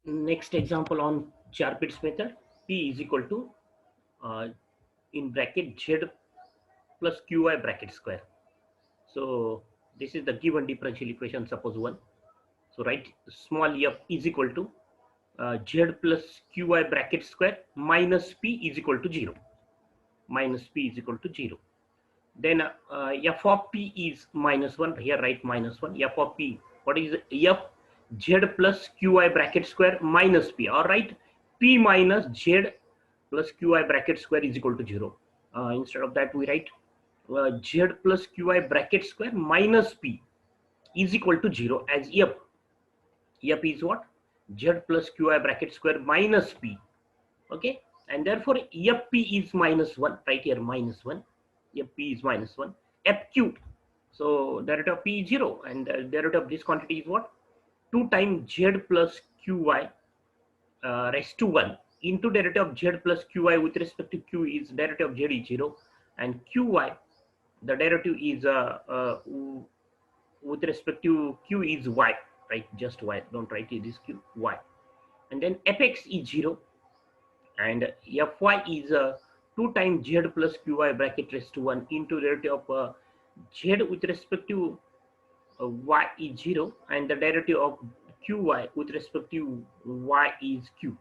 Next example on Charpit's method, P is equal to uh, in bracket Z plus Qi bracket square. So this is the given differential equation, suppose one. So write small f is equal to Z plus Qi bracket square minus P is equal to 0. Minus P is equal to 0. Then f of P is minus 1. Here write minus 1. F of P, what is f? Z plus Qi bracket square minus P. All right, P minus Z plus Qi bracket square is equal to 0. Instead of that, we write Z plus Qi bracket square minus P is equal to 0 as f. F is what? Z plus Qi bracket square minus P. Okay, and therefore fp is minus 1. Right here minus 1. Fp is minus 1. Fq, so derivative of p is 0, and the derivative of this quantity is what? 2 times z plus qy raised to 1 into derivative of z plus qy with respect to q is derivative of z is 0, and qy, the derivative is with respect to q is y, right? Just y, don't write it is q, y. And then fx is 0, and fy is 2 times z plus qy bracket raised to 1 into derivative of z with respect to y is 0, and the derivative of qy with respect to y is q.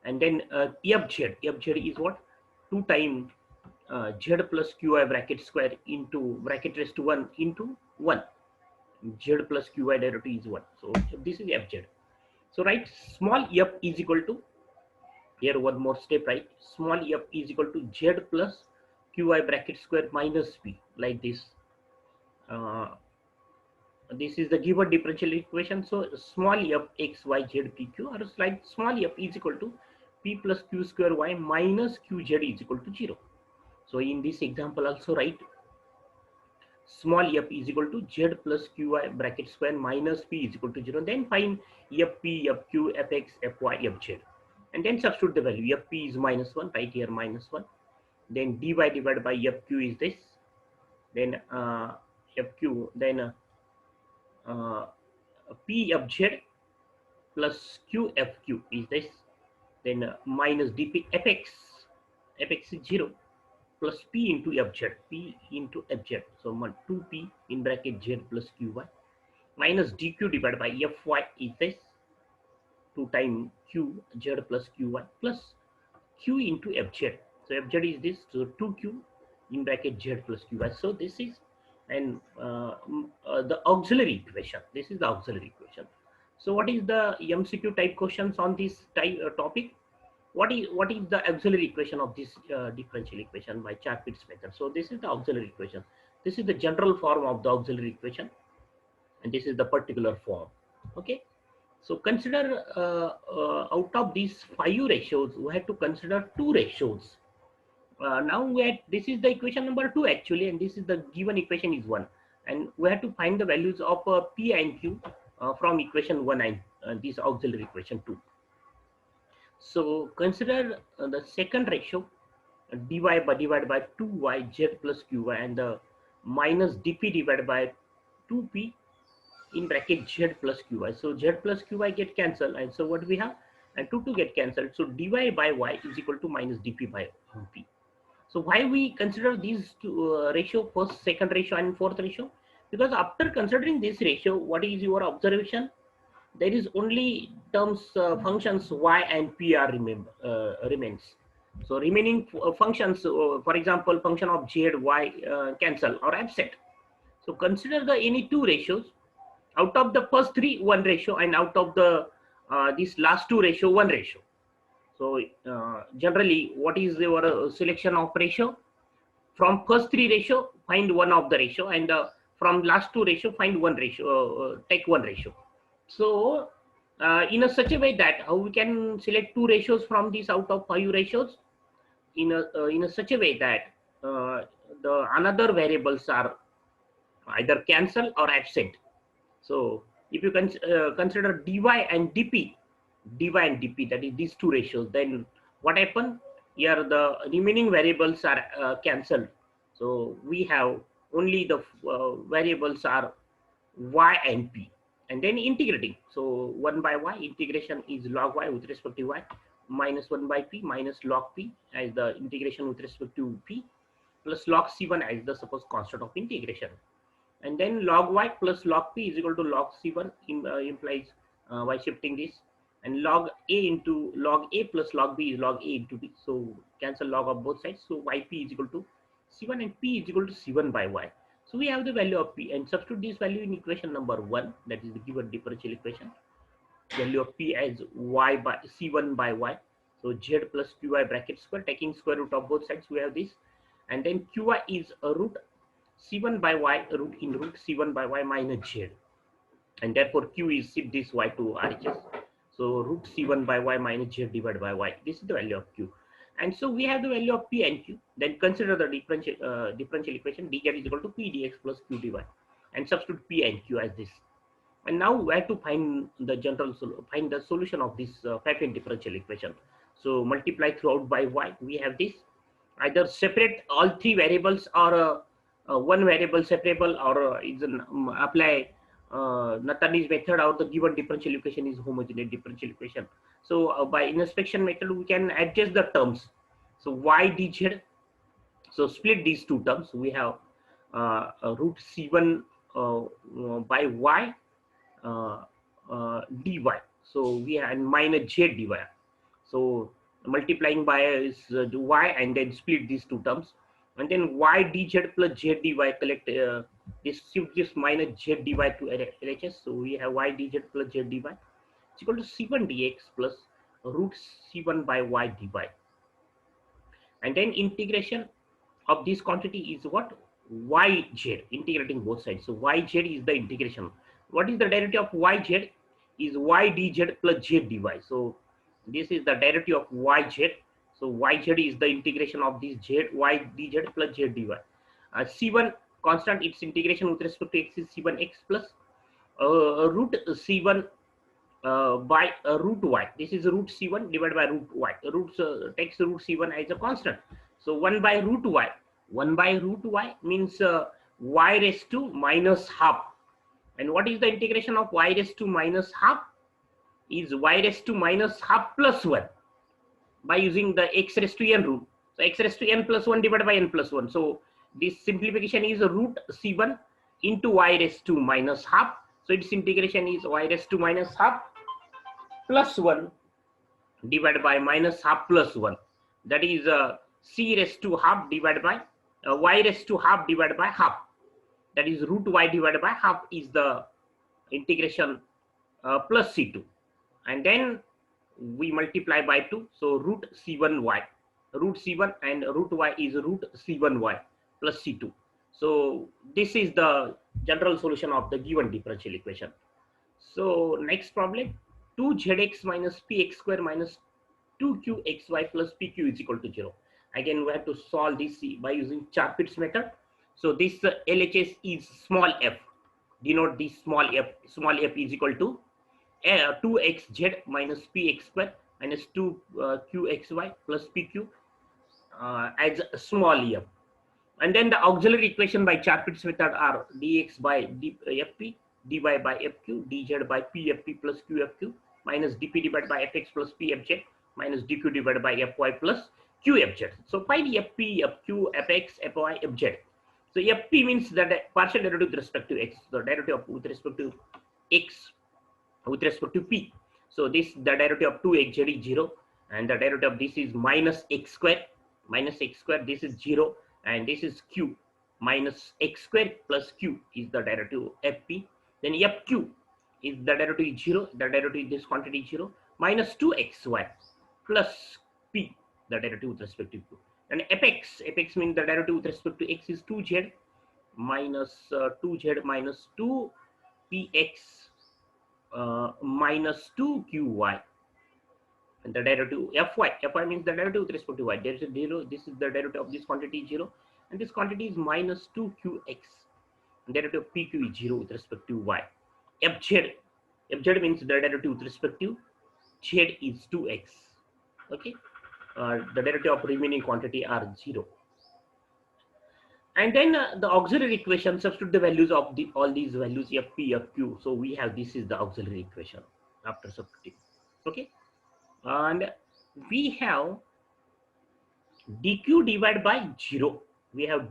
And then fz is what? 2 times z plus qy bracket square into bracket raised to 1 into 1. Z plus qy derivative is 1. So this is fz. So write small f is equal to, here one more step, right? Small f is equal to z plus qi bracket square minus p, like this. This is the given differential equation. So small f x y z p q, or like small f is equal to p plus q square y minus qz is equal to 0. So in this example also write small f is equal to z plus qi bracket square minus p is equal to 0. Then find fp, fq, fx, fy, fz, and then substitute the value. Fp is minus 1, right here minus 1. Then dy divided by fq is this. Then fq, then uh, p fz plus q fq is this. Then minus dp fx, fx is 0, plus p into fz, p into fz. So 2p in bracket z plus qy minus dq divided by fy is this, 2 times q z plus qy plus q into fz. So fz is this, so 2q in bracket z plus qy. So this is, and the auxiliary equation. This is the auxiliary equation. So what is the MCQ type questions on this type topic? What is the auxiliary equation of this differential equation by Charpit's method? So this is the auxiliary equation. This is the general form of the auxiliary equation, and this is the particular form. Okay. So consider out of these 5 ratios, we have to consider 2 ratios. Now this is the equation number 2 actually, and this is the given equation is 1, and we have to find the values of p and q from equation 1 and this auxiliary equation 2. So consider the second ratio, dy by divided by 2y z plus qy, and the minus dp divided by 2p in bracket z plus qy. So z plus qy get cancelled, and so what we have, and 2 get cancelled. So dy by y is equal to minus dp by p. So why we consider these two ratio, first, second ratio, and fourth ratio? Because after considering this ratio, what is your observation? There is only terms functions y and p are remains. So remaining functions, for example, function of z, y cancel or absent. So consider the any 2 ratios. Out of the first 3, 1 ratio, and out of the this last 2 ratio, 1 ratio. So generally, what is your selection of ratio? From first 3 ratio, find one of the ratio, and from last 2 ratio, find one ratio. Take one ratio. So in a such a way that how we can select 2 ratios from these out of 5 ratios, in a such a way that the another variables are either cancel or absent. So if you consider dy and dp, that is these 2 ratios, then what happen? Here the remaining variables are cancelled. So we have only the variables are y and p. and then integrating. So 1 by y, integration is log y with respect to y, minus 1 by p minus log p as the integration with respect to p, plus log c1 as the supposed constant of integration. And then log y plus log p is equal to log c1 implies by shifting this, and log a into log a plus log b is log a into b. So cancel log of both sides. So yp is equal to c1 and p is equal to c1 by y. So we have the value of p and substitute this value in equation number 1, that is the given differential equation. Value of p as y by c1 by y. So z plus qy bracket square, taking square root of both sides, we have this, and then qy is a root c1 by y root in root c1 by y minus z, and therefore q is shift this y to RHS. So root c1 by y minus z divided by y. This is the value of q. And so we have the value of p and q. Then consider the differential equation dz is equal to p dx plus q dy, and substitute p and q as this. And now we have to find the solution of this Pfaffian differential equation. So multiply throughout by y. We have this, either separate all three variables, or one variable separable, or apply Nathaniel's method, or the given differential equation is homogeneous differential equation. So by inspection method we can adjust the terms. So y dz, so split these two terms. We have root c1 by y dy. So we have minus z dy. So multiplying by is y, and then split these two terms, and then y dz plus z dy, collect this, shift this minus z dy to LHS. So we have y dz plus z dy is equal to c1 dx plus root c1 by y dy, and then integration of this quantity is what? Yz, integrating both sides. So yz is the integration. What is the derivative of yz? Is y dz plus z dy. So this is the derivative of yz. So yz is the integration of this z, y dz plus z dy. C1 constant, its integration with respect to x is c1x plus root c1 by root y. This is root c1 divided by root y. Takes root c1 as a constant. So 1 by root y. 1 by root y means y raised to minus half. And what is the integration of y raised to minus half? Is y raised to minus half plus 1 by using the x raised to n rule. So x raised to n plus 1 divided by n plus 1. So this simplification is root c1 into y raised to minus half. So its integration is y raised to minus half plus 1 divided by minus half plus 1. That is c raised to half divided by y raised to half divided by half. That is root y divided by half is the integration plus c2. And then we multiply by 2. So root c1y. Root c1 and root y is root c1y plus c2. So this is the general solution of the given differential equation. So next problem, 2zx minus px square minus 2qxy plus pq is equal to 0. Again, we have to solve this by using Charpit's method. So this LHS is small f. Denote this small f. Small f is equal to 2xz minus px square minus 2qxy plus pq as small f. And then the auxiliary equation by Charpit's method are dx by fp, dy by fq, dz by pfp plus qfq minus dp divided by fx plus pfz minus dq divided by fy plus qfz. So find fp, fq, fx, fy, fz. So fp means that partial derivative with respect to x, the derivative with respect to x with respect to p. So this, the derivative of 2xz is 0, and the derivative of this is minus x square. Minus x square, this is 0, and this is q. Minus x square plus q is the derivative of fp. Then fq is the derivative is 0, the derivative of this quantity is 0, minus 2xy plus p, the derivative with respect to q. And fx means the derivative with respect to x is 2z minus 2z minus 2px minus 2qy. And the derivative fy means the derivative with respect to y. There is a 0. This is the derivative of this quantity 0, and this quantity is minus 2qx. And derivative of pq is 0 with respect to y. Fz means the derivative with respect to z is 2x. Okay, the derivative of remaining quantity are 0. And then the auxiliary equation, substitute the values of all these values fp, fq. So we have, this is the auxiliary equation after substituting. Okay, and we have dq divided by 0. We have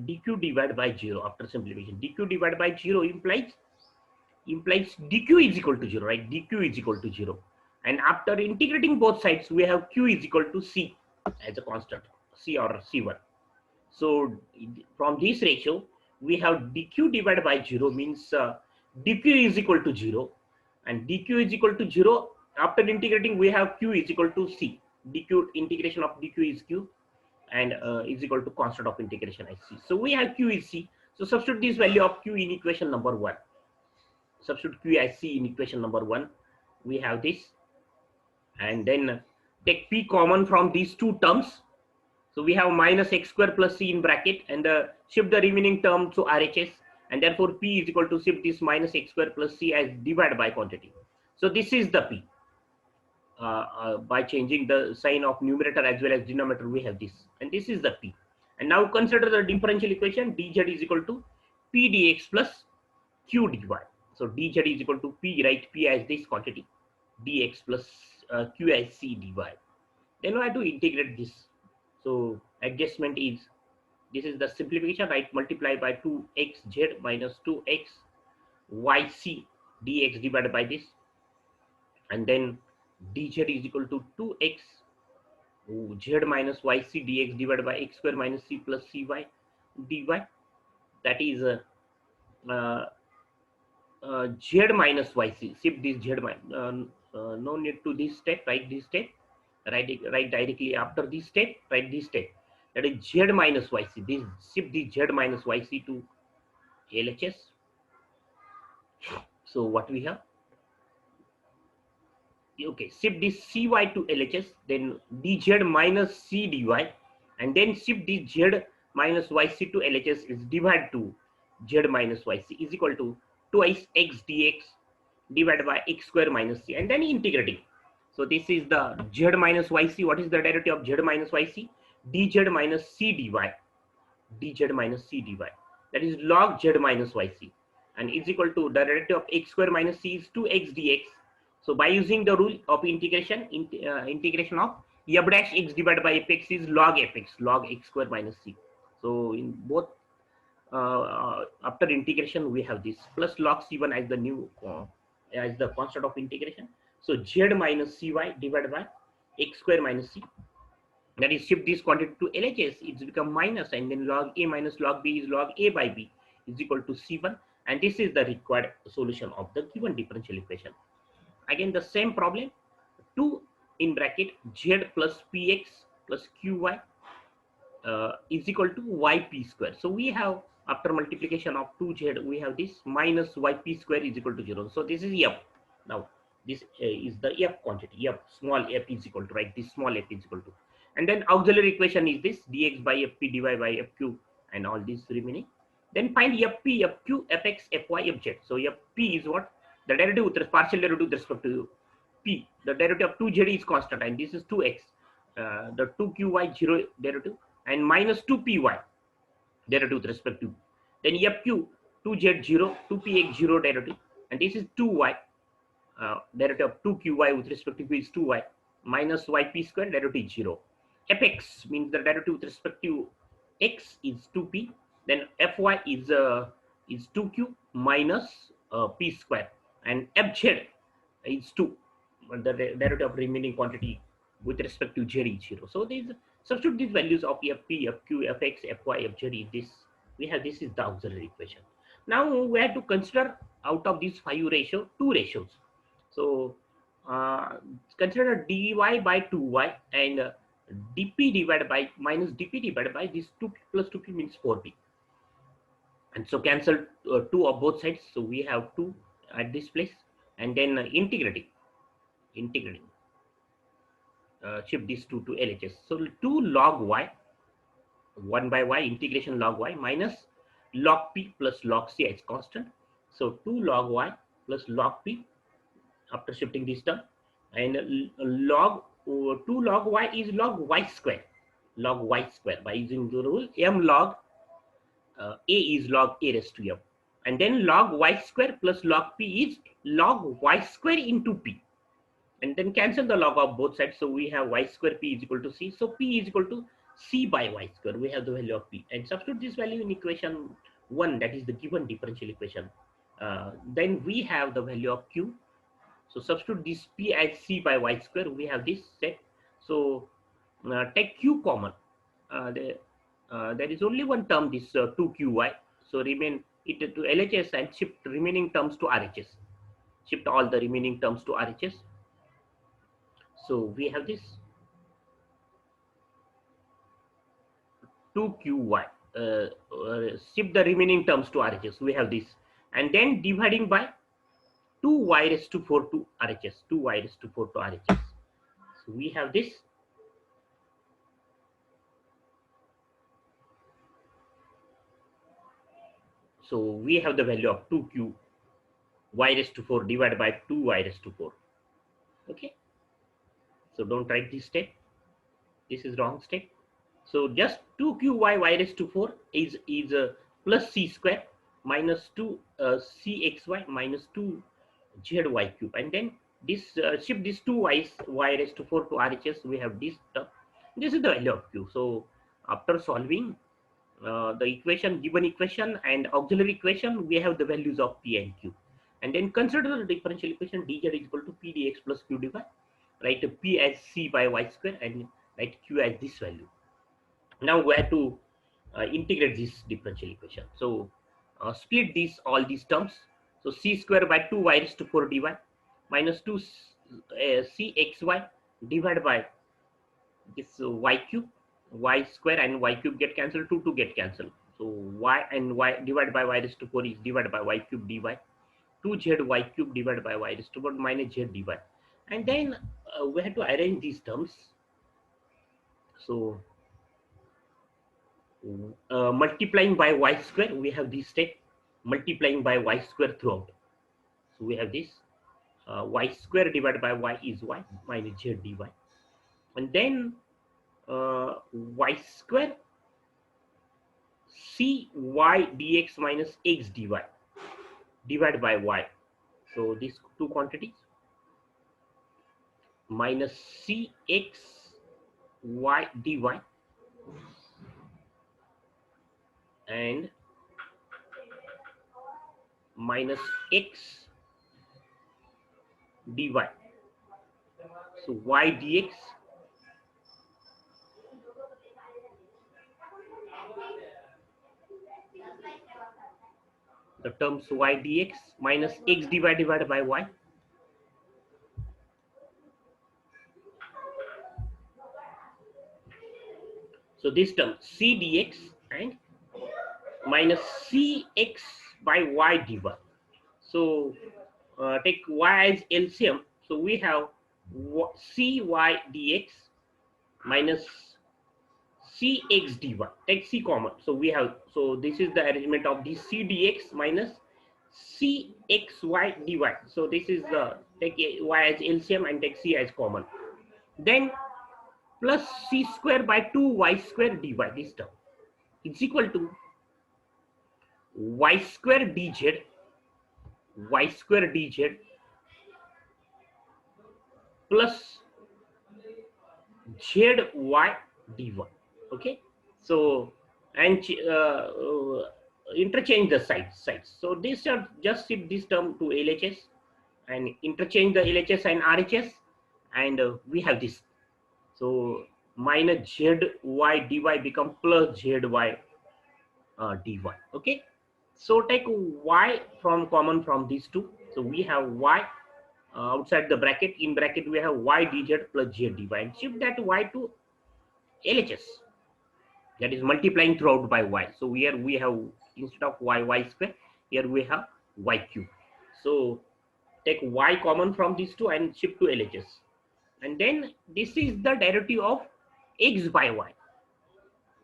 dq divided by 0 after simplification. Dq divided by 0 implies dq is equal to 0, right? Dq is equal to 0. And after integrating both sides, we have q is equal to c as a constant, c or c1. So from this ratio, we have dq divided by 0 means dq is equal to 0, and dq is equal to 0. After integrating, we have q is equal to c. Dq, integration of dq is q, and is equal to constant of integration as c. So we have q is c. So substitute this value of q in equation number 1. Substitute q as c in equation number 1. We have this, and then take p common from these two terms. So we have minus x square plus c in bracket, and shift the remaining term to RHS, and therefore p is equal to shift this minus x square plus c as divided by quantity. So this is the p. By changing the sign of numerator as well as denominator, we have this, and this is the p. And now consider the differential equation. Dz is equal to p dx plus q dy. So dz is equal to p, write p as this quantity, dx plus q as c dy. Then we have to integrate this. So adjustment is, this is the simplification, right? Multiply by 2xz minus 2x yc dx divided by this, and then dz is equal to 2x z minus yc dx divided by x square minus c plus cy dy. That is uh, z minus yc. Shift this z minus. No need to this step. Write this step. Write directly after this step. Write this step. That is z minus yc. This shift this z minus yc to LHS. So what we have? Okay, shift this cy to LHS, then dz minus c dy, and then shift this z minus yc to LHS is divided to z minus yc is equal to twice x dx divided by x square minus c, and then integrating. So this is the z minus yc. What is the derivative of z minus yc? dz minus c dy, dz minus c dy. That is log z minus yc, and is equal to the derivative of x square minus c is 2x dx. So by using the rule of integration, integration of f dash x divided by fx is log fx, log x square minus c. So in both, after integration, we have this plus log c1 as the new as the constant of integration. So z minus cy divided by x square minus c. That is, shift this quantity to LHS, it's become minus, and then log a minus log b is log a by b is equal to c1, and this is the required solution of the given differential equation. Again the same problem, 2 in bracket z plus px plus qy is equal to yp square. So we have, after multiplication of 2z, we have this minus yp square is equal to 0. So this is f. Now this is the f quantity, f small f is equal to, right? This small f is equal to, and then auxiliary equation is this dx by fp dy by fq and all these remaining. Then find fp, fq, fx, fy, fz. So fp is what? The derivative with partial derivative with respect to p. The derivative of 2z is constant, and this is 2x. The 2qy 0 derivative, and minus 2py derivative with respect to. Then fq 2z 0, 2px 0 derivative, and this is 2y. Derivative of 2qy with respect to p is 2y, minus yp square derivative is 0. Fx means the derivative with respect to x is 2p. Then fy is 2q minus p square, and fz is 2. The derivative of remaining quantity with respect to z is 0. So these, substitute these values of fp, fq, fx, fy, fz in this. We have, this is the auxiliary equation. Now we have to consider out of these 5 ratios, 2 ratios. So consider dy by 2y and dp divided by minus dp divided by this 2p plus 2p means 4p. And so cancel 2 of both sides. So we have 2 at this place, and then integrating, shift this 2 to LHS. So 2 log y, 1 by y, integration log y minus log p plus log c as constant. So 2 log y plus log p after shifting this term, and log 2 log y is log y square, by using the rule m log a is log a raised to m, and then log y square plus log p is log y square into p, and then cancel the log of both sides. So we have y square p is equal to c. So p is equal to c by y square. We have the value of p, and substitute this value in equation 1, that is the given differential equation. Then we have the value of q. So substitute this p as c by y square. We have this set. So take q common. There is only one term, this 2qy. So remain it to LHS and shift remaining terms to RHS. Shift all the remaining terms to RHS. So we have this 2qy. Shift the remaining terms to RHS. We have this, and then dividing by 2y raised to 4 to RHS. 2y raised to 4 to RHS. So we have this. So we have the value of 2q y raised to 4 divided by 2y raised to 4. Okay. So don't write this step. This is wrong step. So just 2qy y raised to 4 is plus c square minus 2 cxy minus 2 zy cube, and then this shift this 2y raised to 4 to RHS. We have this term. This is the value of q. So after solving the equation, given equation and auxiliary equation, we have the values of p and q, and then consider the differential equation dz is equal to p dx plus q dy. Write p as c by y square and write q as this value. Now we have to integrate this differential equation. So split all these terms. So c square by 2y raised to 4 dy minus 2 cxy divided by this y cube, y square and y cube get cancelled, 2 get cancelled. So y and y divided by y raised to 4 is divided by y cube dy, 2zy cube divided by y raised to 4 minus z dy. And then we have to arrange these terms. So multiplying by y square, we have this step, multiplying by y square throughout. So we have this y square divided by y is y minus z dy, and then y square cy dx minus x dy divided by y. So these two quantities minus cx y dy and minus x dy. So y dx the terms y dx minus x dy divided by y. So this term c dx and minus cx by y dy. So take y as LCM. So we have cy dx minus cx dy. Take c common. So we have, so this is the arrangement of the c dx minus cxy dy. So this is the, take y as LCM and take c as common. Then plus c square by 2y square dy, this term is equal to y square dz plus zy dy. Okay, so and interchange the sides. So this just shift this term to LHS and interchange the LHS and RHS, and we have this. So minus zy dy become plus zy dy. Okay, so take y from common from these two. So we have y outside the bracket. In bracket we have y dz plus z dy, and shift that y to LHS. That is multiplying throughout by y. So here we have, instead of y square, here we have y cube. So take y common from these two and shift to LHS. And then this is the derivative of x by y.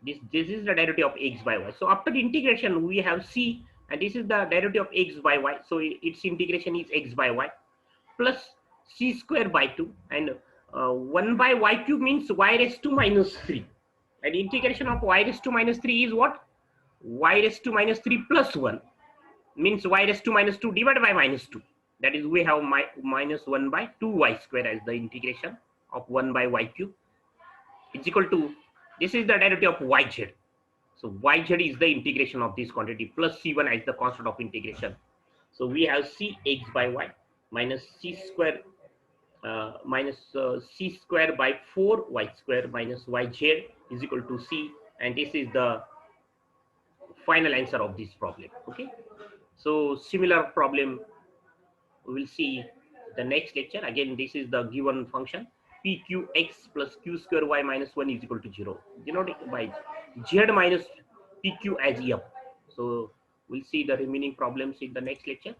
This is the derivative of x by y. So after the integration, we have c, and this is the derivative of x by y. So its integration is x by y plus c square by 2, and 1 by y cube means y raised to minus 3. And integration of y raised to minus 3 is what? y raised to minus 3 plus 1 means y raised to minus 2 divided by minus 2. That is, we have minus 1 by 2y square as the integration of 1 by y cube is equal to, this is the derivative of yz. So yz is the integration of this quantity plus c1 as the constant of integration. So we have cx by y minus c square c square by 4y square minus yz is equal to c, and this is the final answer of this problem. Okay, so similar problem we will see the next lecture. Again, this is the given function pqx plus q square y minus 1 is equal to 0, denoted by z minus pq as f. So we'll see the remaining problems in the next lecture.